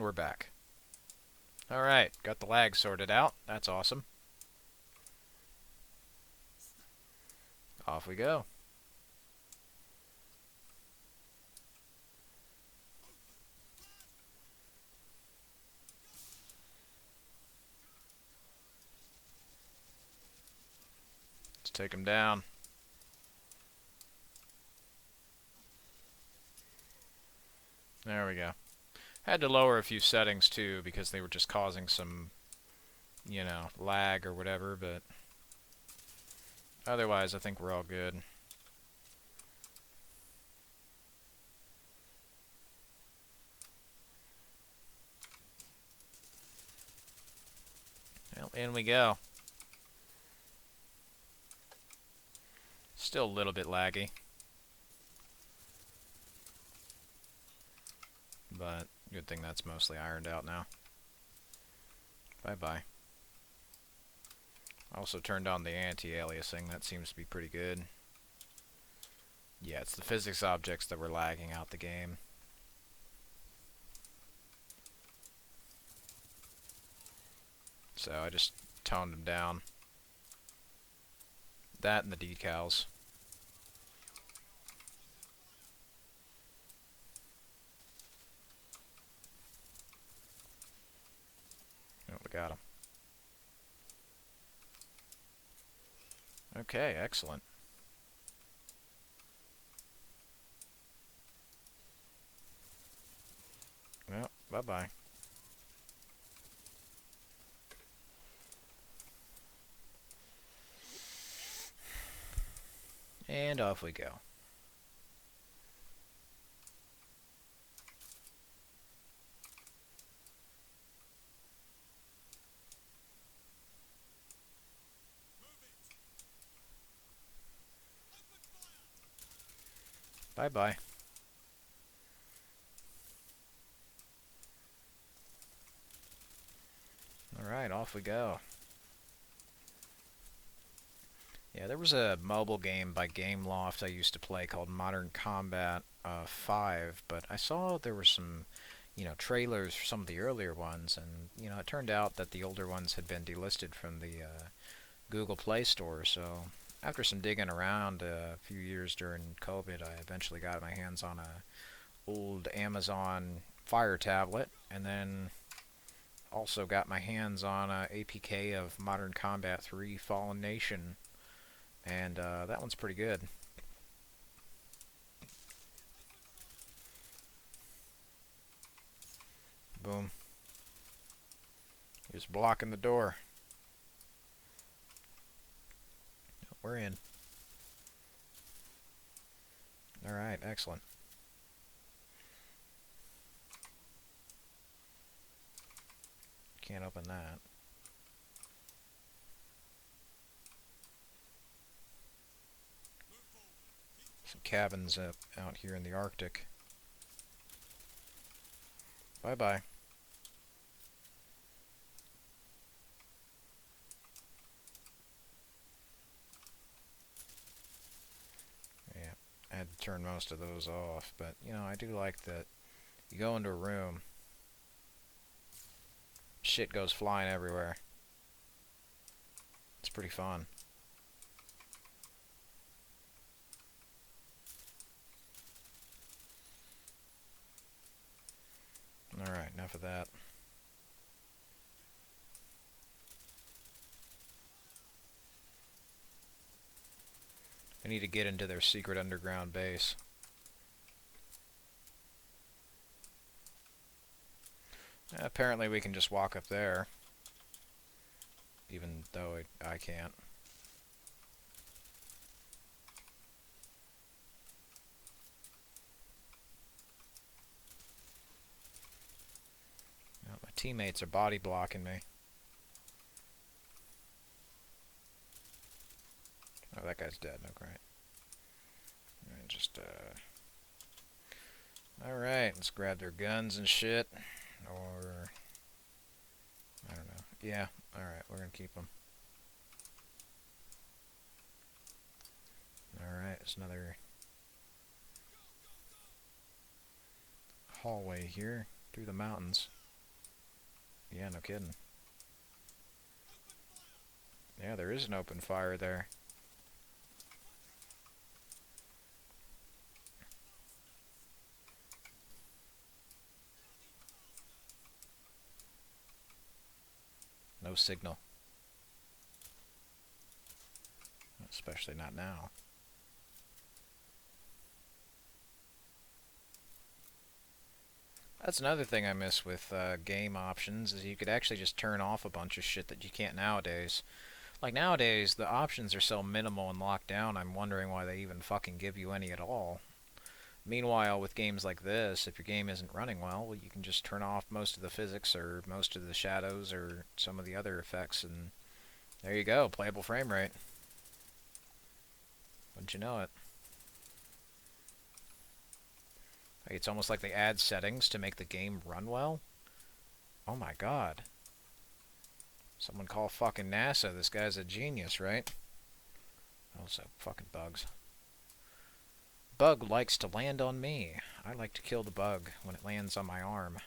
we're back. Alright, got the lag sorted out. That's awesome. Off we go. Let's take him down. There we go. Had to lower a few settings too because they were just causing some, lag or whatever, but otherwise I think we're all good. Well, in we go. Still a little bit laggy, but good thing that's mostly ironed out now. Bye-bye. I also turned on the anti-aliasing. That seems to be pretty good. Yeah, it's the physics objects that were lagging out the game. So I just toned them down. That and the decals. Oh, we got them. Okay, excellent. Well, bye-bye. And off we go. Bye-bye. Alright, off we go. Yeah, there was a mobile game by Gameloft I used to play called Modern Combat 5, but I saw there were some, trailers for some of the earlier ones, and, it turned out that the older ones had been delisted from the Google Play Store, so after some digging around a few years during COVID, I eventually got my hands on a old Amazon Fire tablet, and then also got my hands on a APK of Modern Combat 3 Fallen Nation, and that one's pretty good. Boom. He's blocking the door. We're in. Alright, excellent. Can't open that. Some cabins out here in the Arctic. Bye-bye. Yeah, I had to turn most of those off, but, I do like that you go into a room, shit goes flying everywhere. It's pretty fun. Alright, enough of that. I need to get into their secret underground base. Apparently we can just walk up there, even though I can't. My teammates are body blocking me. Oh, that guy's dead. No, great. Alright, just, Alright, let's grab their guns and shit. Or, I don't know. Yeah, alright, we're gonna keep them. Alright, it's another hallway here through the mountains. Yeah, no kidding. Yeah, there is an open fire there. No signal. Especially not now. That's another thing I miss with game options, is you could actually just turn off a bunch of shit that you can't nowadays. Like nowadays, the options are so minimal and locked down, I'm wondering why they even fucking give you any at all. Meanwhile, with games like this, if your game isn't running well, you can just turn off most of the physics or most of the shadows or some of the other effects, and there you go, playable frame rate. Wouldn't you know it? Like, it's almost like they add settings to make the game run well. Oh my god. Someone call fucking NASA. This guy's a genius, right? Also, fucking bugs. Bug likes to land on me. I like to kill the bug when it lands on my arm.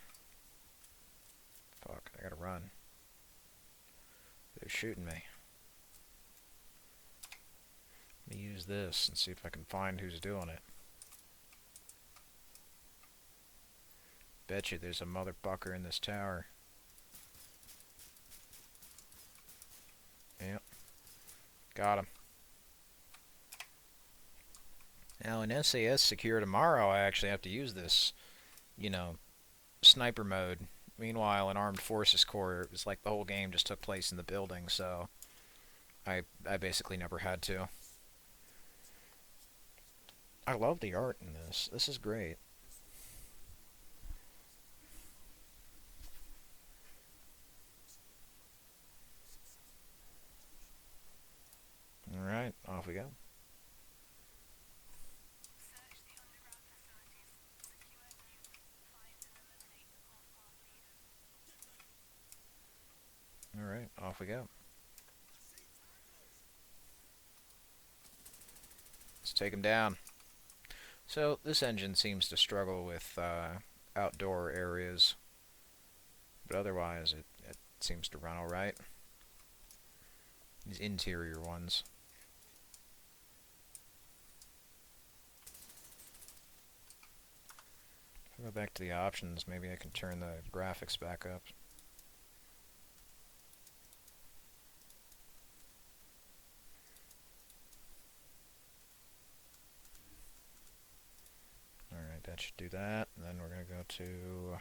Fuck, I gotta run. They're shooting me. Let me use this and see if I can find who's doing it. Bet you there's a motherfucker in this tower. Yep. Got him. Now in SAS Secure Tomorrow, I actually have to use this, you know, sniper mode. Meanwhile, in Armed Forces Corps, it was like the whole game just took place in the building, so I basically never had to. I love the art in this. This is great. Alright, off we go. Alright, off we go. Let's take him down. So, this engine seems to struggle with outdoor areas, but otherwise it seems to run alright. These interior ones. If I go back to the options, maybe I can turn the graphics back up. Alright, that should do that. And then we're going to go to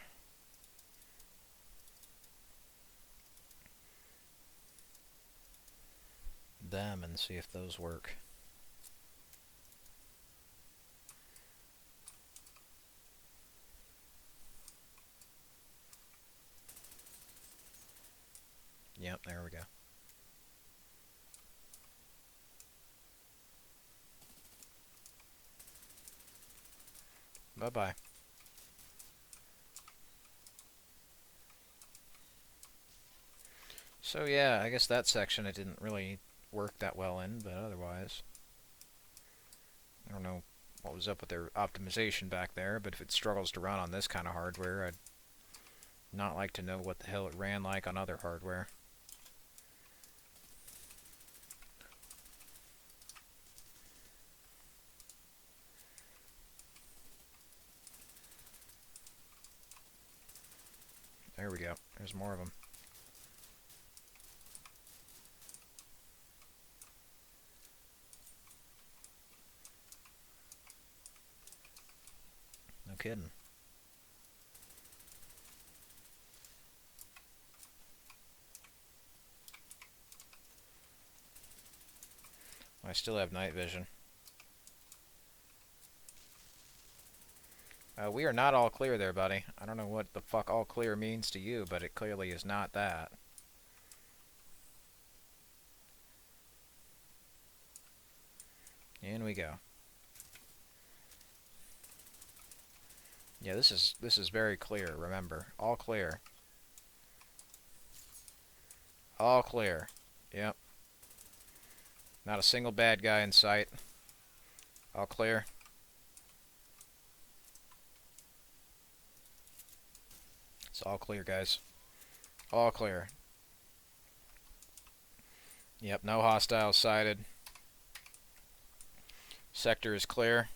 them and see if those work. Yep, there we go. Bye-bye. So yeah, I guess that section it didn't really work that well in, but otherwise, I don't know what was up with their optimization back there, but if it struggles to run on this kind of hardware, I'd not like to know what the hell it ran like on other hardware. There we go. There's more of them. No kidding. I still have night vision. We are not all clear there, buddy. I don't know what the fuck all clear means to you, but it clearly is not that. In we go. Yeah, this is very clear, remember. All clear. All clear. Yep. Not a single bad guy in sight. All clear. It's all clear, guys. All clear. Yep, no hostiles sighted. Sector is clear.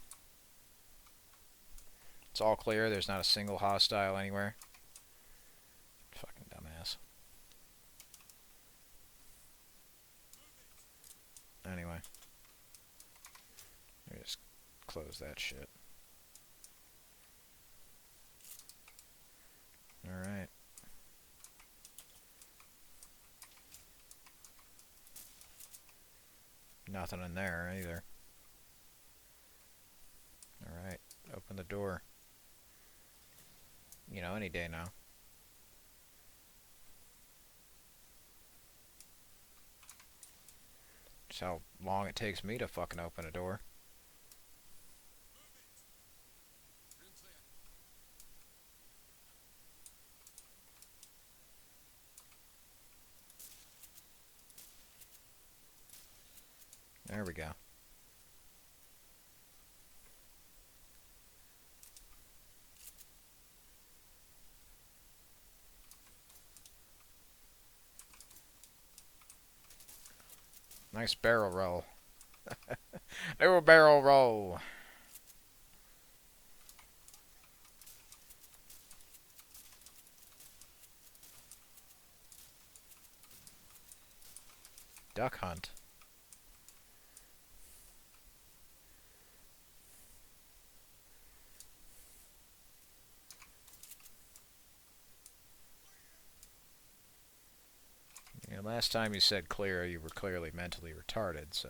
It's all clear. There's not a single hostile anywhere. Fucking dumbass. Anyway. Let me just close that shit. Alright. Nothing in there either. Alright. Open the door. You know, any day now. Just how long it takes me to fucking open a door. There we go. Nice barrel roll. Do a barrel roll. Duck hunt. Yeah, last time you said clear, you were clearly mentally retarded, so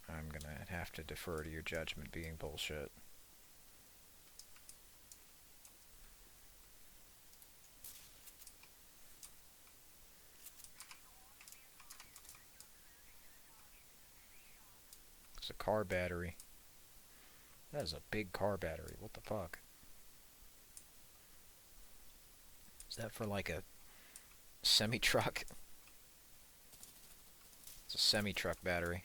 I'm gonna have to defer to your judgment being bullshit. It's a car battery. That is a big car battery. What the fuck? Is that for like a semi-truck? It's a semi-truck battery.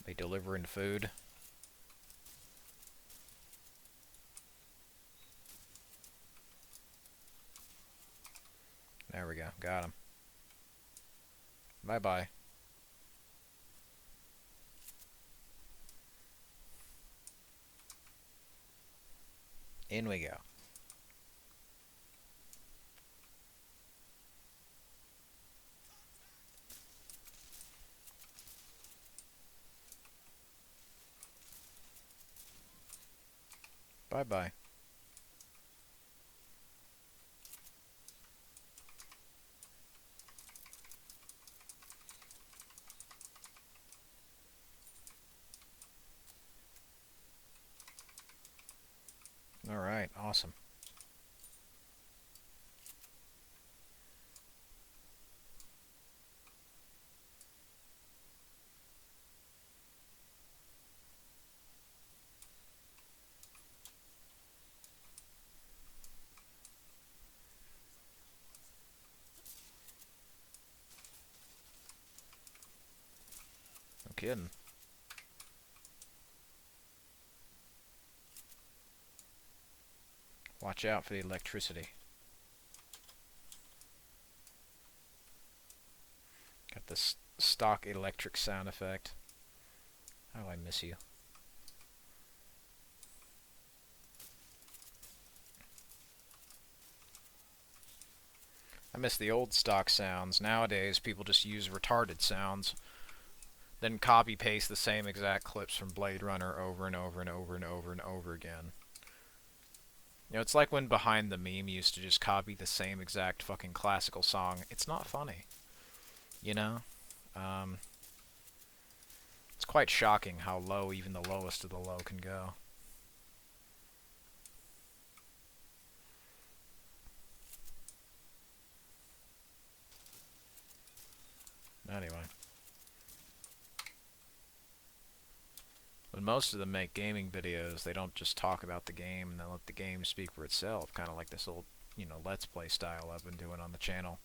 They delivering food. There we go. Got him. Bye-bye. In we go. Bye-bye. Alright, awesome. No kidding. Watch out for the electricity. Got this stock electric sound effect. How do I miss you? I miss the old stock sounds. Nowadays, people just use retarded sounds, then copy paste the same exact clips from Blade Runner over and over and over and over and over again. You know, it's like when Behind the Meme used to just copy the same exact fucking classical song. It's not funny. You know? It's quite shocking how low even the lowest of the low can go. Anyway. When most of them make gaming videos, they don't just talk about the game and they let the game speak for itself, kind of like this old, you know, Let's Play style I've been doing on the channel.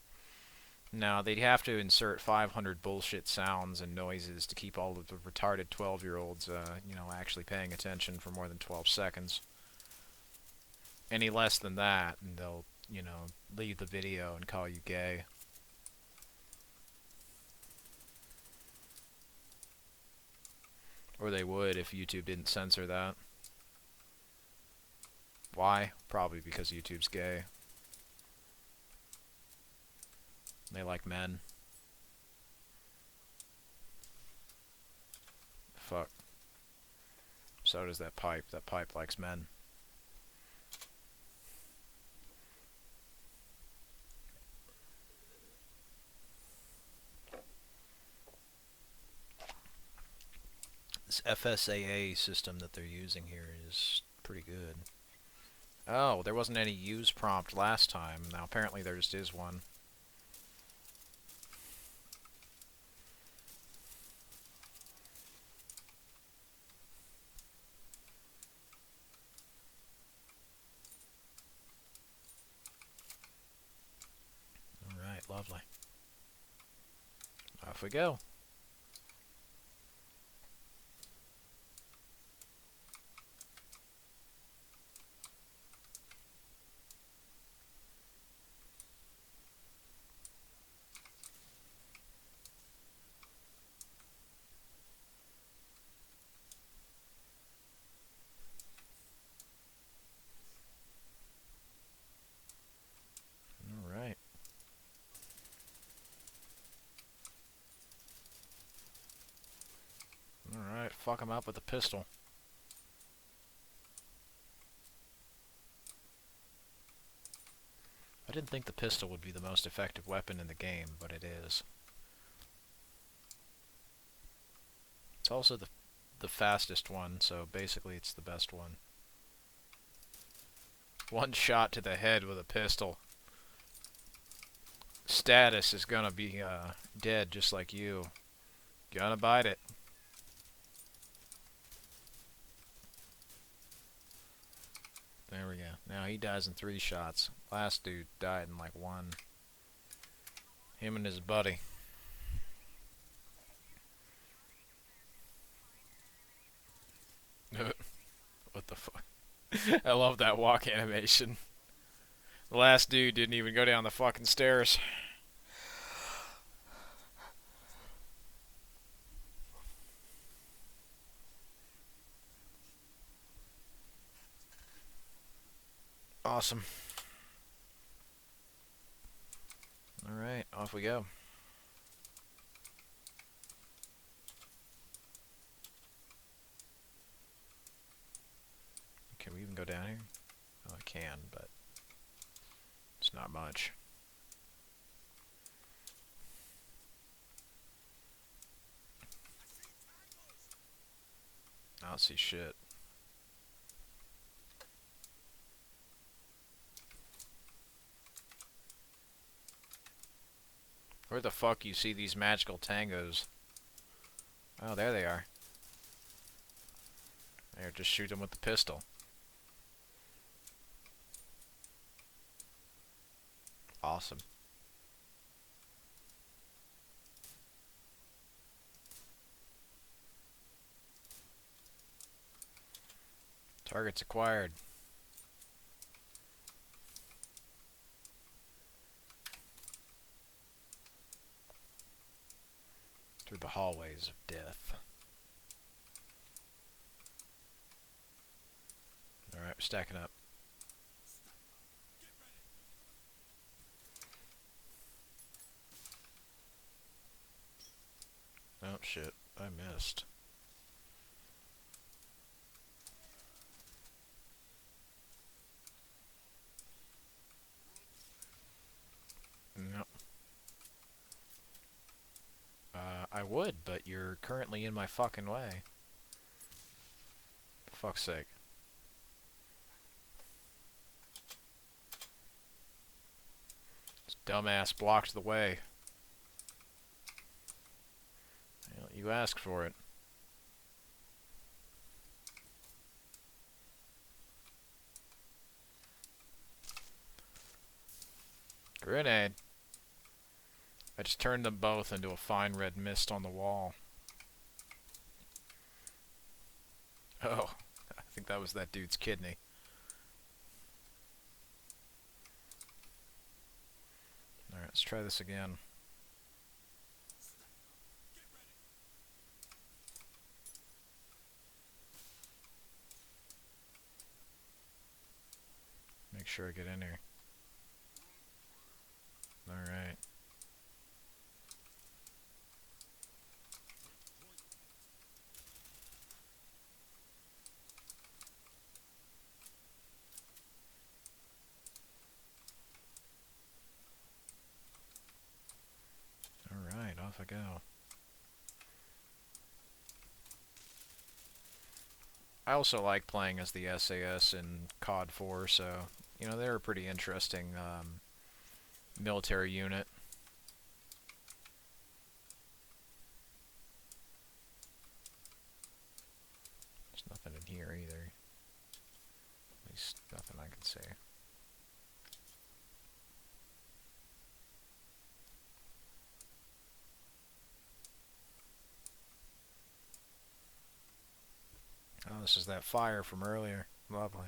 Now, they'd have to insert 500 bullshit sounds and noises to keep all of the retarded 12-year-olds, you know, actually paying attention for more than 12 seconds. any less than that, and they'll, you know, leave the video and call you gay. Or they would if YouTube didn't censor that. Why? Probably because YouTube's gay. They like men. Fuck. So does that pipe. That pipe likes men. This FSAA system that they're using here is pretty good. Oh, there wasn't any use prompt last time. Now apparently there just is one. Alright, lovely. Off we go. Alright. Alright, fuck him up with a pistol. I didn't think the pistol would be the most effective weapon in the game, but it is. It's also the fastest one, so basically it's the best one. One shot to the head with a pistol. Status is gonna be dead just like you. Gonna bite it. There we go. Now he dies in 3 shots. Last dude died in like 1. Him and his buddy. What the fuck? I love that walk animation. The last dude didn't even go down the fucking stairs. Awesome. Alright, off we go. Can we even go down here? Oh, I can, but it's not much. I don't see shit. Where the fuck you see these magical tangos? Oh, there they are. There, just shoot them with the pistol. Awesome. Targets acquired. Through the hallways of death. Alright, we're stacking up. Oh shit, I missed. Nope. I would, but you're currently in my fucking way. For fuck's sake. This dumbass blocked the way. Well, you asked for it. Grenade. I just turned them both into a fine red mist on the wall. Oh, I think that was that dude's kidney. Let's try this again. Make sure I get in here. Alright. Alright, off I go. I also like playing as the SAS in COD 4, so, you know, they're a pretty interesting military unit. There's nothing in here either. At least nothing I can see. Oh, this is that fire from earlier. Lovely.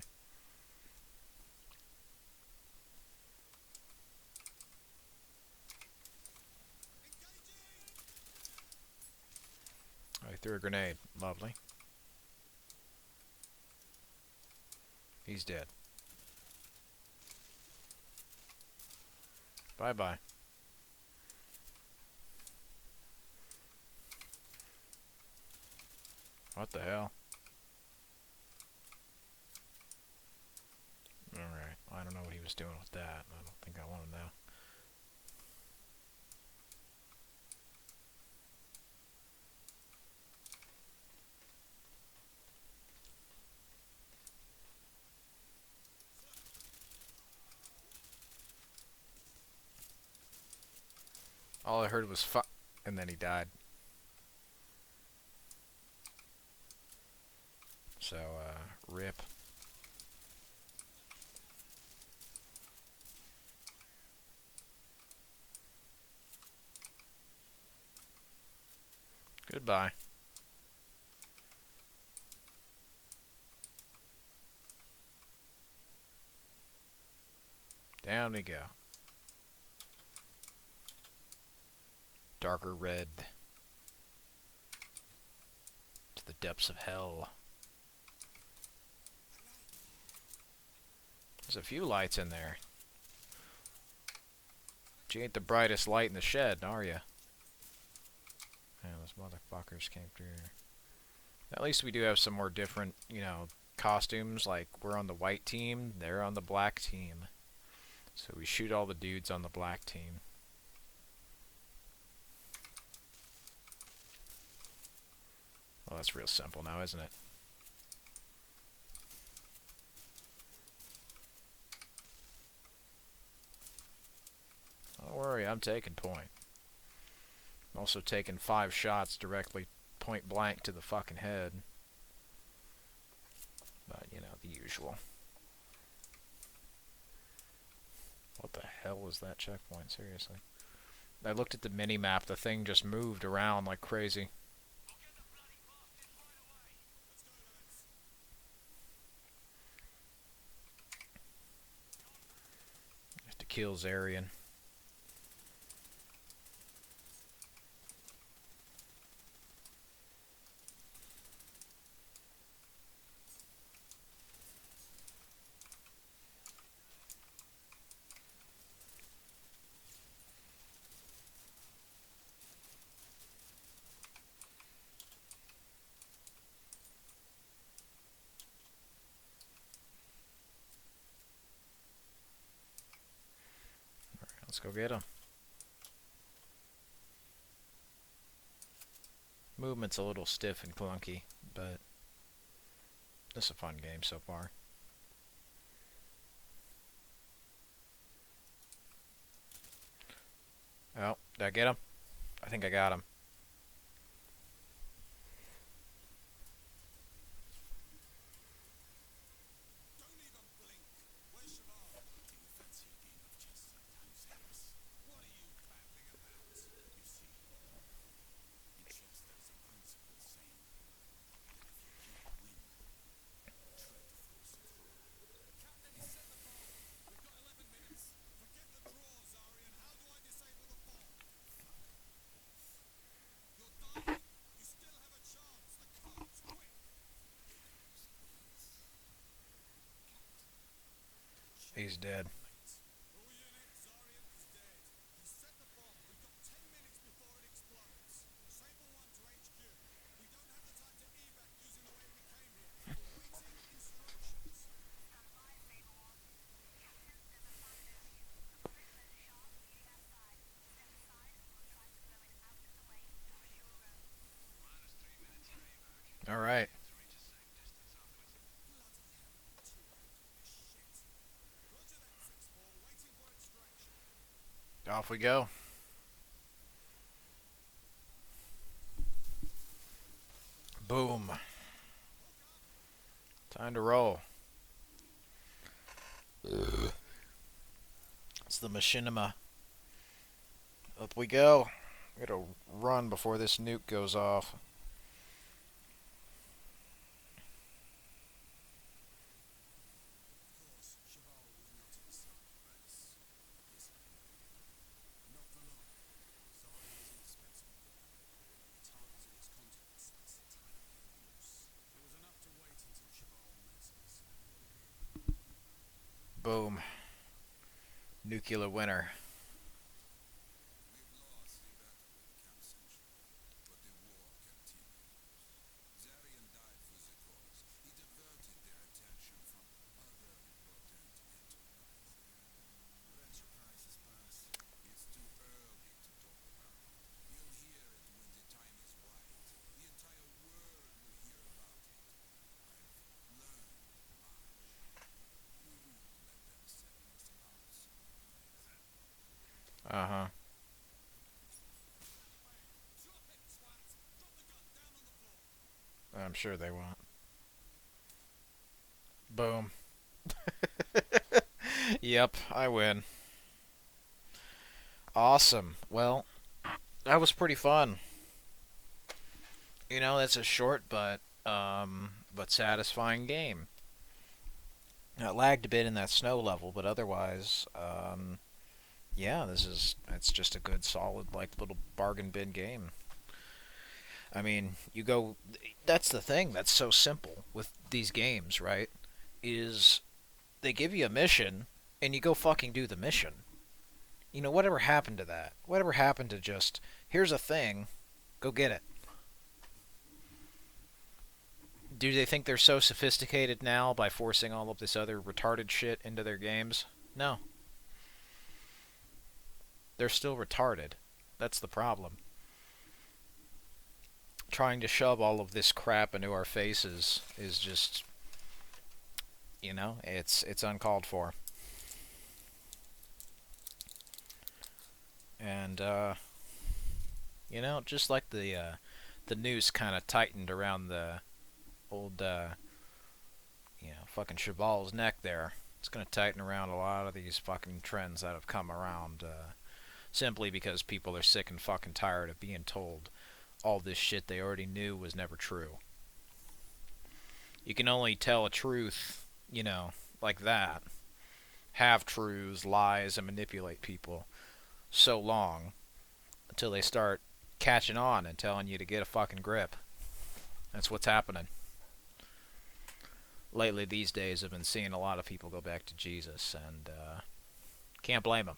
I threw a grenade. Lovely. He's dead. Bye-bye. What the hell? Alright, I don't know what he was doing with that. I don't think I want to know. All I heard was fuck, and then he died. So, rip. Goodbye. Down we go. Darker red. To the depths of hell. There's a few lights in there. But you ain't the brightest light in the shed, are you? Man, those motherfuckers came through here. At least we do have some more different, you know, costumes. Like, we're on the white team, they're on the black team. So we shoot all the dudes on the black team. Well, that's real simple now, isn't it? Don't worry, I'm taking point. I'm also taking 5 shots directly point blank to the fucking head. But, you know, the usual. What the hell was that checkpoint? Seriously. I looked at the mini-map, the thing just moved around like crazy. Have to kill Zarian. Let's go get him. Movement's a little stiff and clunky, but it's a fun game so far. Oh, did I get him? I think I got him. He's dead. All right. Off we go. Boom. Time to roll. It's the machinima. Up we go. We gotta run before this nuke goes off. Boom. Nuclear winter. Uh huh. I'm sure they won't. Boom. Yep, I win. Awesome. Well, that was pretty fun. That's a short but satisfying game. Now, it lagged a bit in that snow level, but otherwise, yeah, it's just a good, solid, like little bargain bin game. I mean, you go. That's the thing that's so simple with these games, right? Is they give you a mission and you go fucking do the mission. Whatever happened to that? Whatever happened to just here's a thing, go get it? Do they think they're so sophisticated now by forcing all of this other retarded shit into their games? No, they're still retarded. That's the problem. Trying to shove all of this crap into our faces is just, it's uncalled for. And just like the noose kind of tightened around the old fucking Chabal's neck there. It's gonna tighten around a lot of these fucking trends that have come around, simply because people are sick and fucking tired of being told all this shit they already knew was never true. You can only tell a truth, like that, have truths, lies, and manipulate people so long until they start catching on and telling you to get a fucking grip. That's what's happening. Lately, these days, I've been seeing a lot of people go back to Jesus, and can't blame them.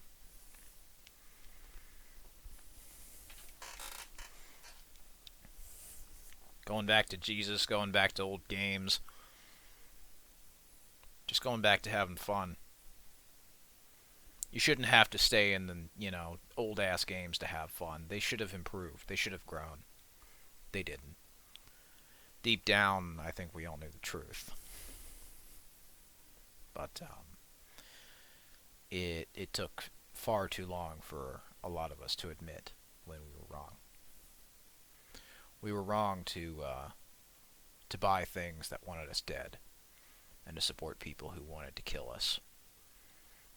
Going back to Jesus, going back to old games, just going back to having fun. You shouldn't have to stay in the, old ass games to have fun. They should have improved. They should have grown. They didn't. Deep down, I think we all knew the truth. But it took far too long for a lot of us to admit when we were wrong. We were wrong to buy things that wanted us dead and to support people who wanted to kill us.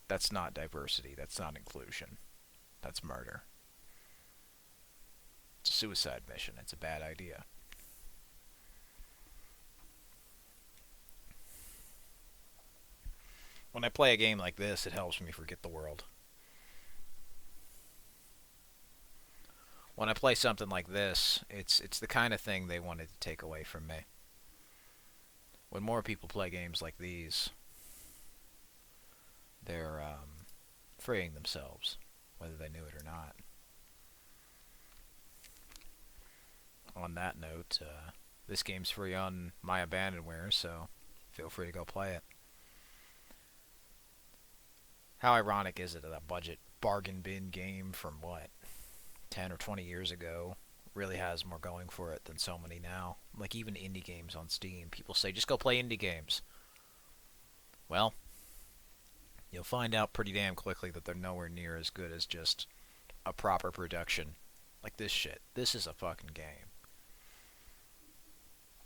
That's not diversity. That's not inclusion. That's murder. It's a suicide mission. It's a bad idea. When I play a game like this, it helps me forget the world. When I play something like this, it's the kind of thing they wanted to take away from me. When more people play games like these, they're freeing themselves, whether they knew it or not. On that note, this game's free on my abandonware, so feel free to go play it. How ironic is it that a budget bargain bin game from what, 10 or 20 years ago really has more going for it than so many now? Like even indie games on Steam, people say just go play indie games. Well, you'll find out pretty damn quickly that they're nowhere near as good as just a proper production. Like this shit. This is a fucking game.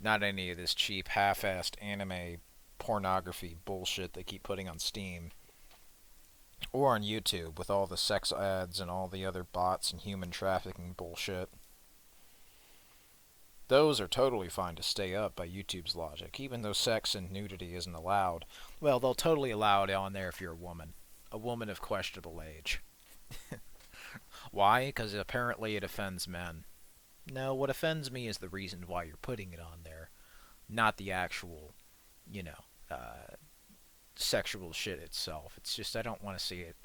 Not any of this cheap, half-assed anime pornography bullshit they keep putting on Steam or on YouTube with all the sex ads and all the other bots and human trafficking bullshit. Those are totally fine to stay up by YouTube's logic, even though sex and nudity isn't allowed. Well, they'll totally allow it on there if you're a woman of questionable age. Why? Because apparently it offends men. No, what offends me is the reason why you're putting it on there, not the actual, you know, sexual shit itself. It's just I don't want to see it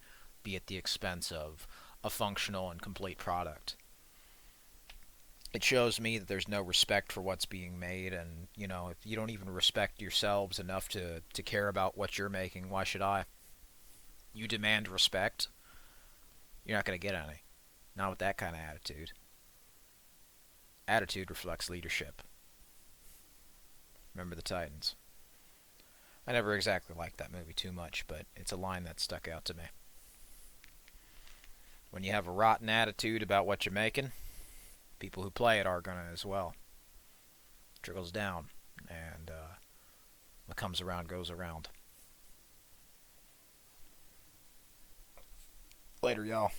be at the expense of a functional and complete product. It shows me that there's no respect for what's being made, and if you don't even respect yourselves enough to care about what you're making, why should I? You demand respect, you're not going to get any. Not with that kind of attitude. Attitude reflects leadership. Remember the Titans. I never exactly liked that movie too much, but it's a line that stuck out to me. When you have a rotten attitude about what you're making, people who play it are gonna as well. Trickles down, and what comes around goes around. Later, y'all.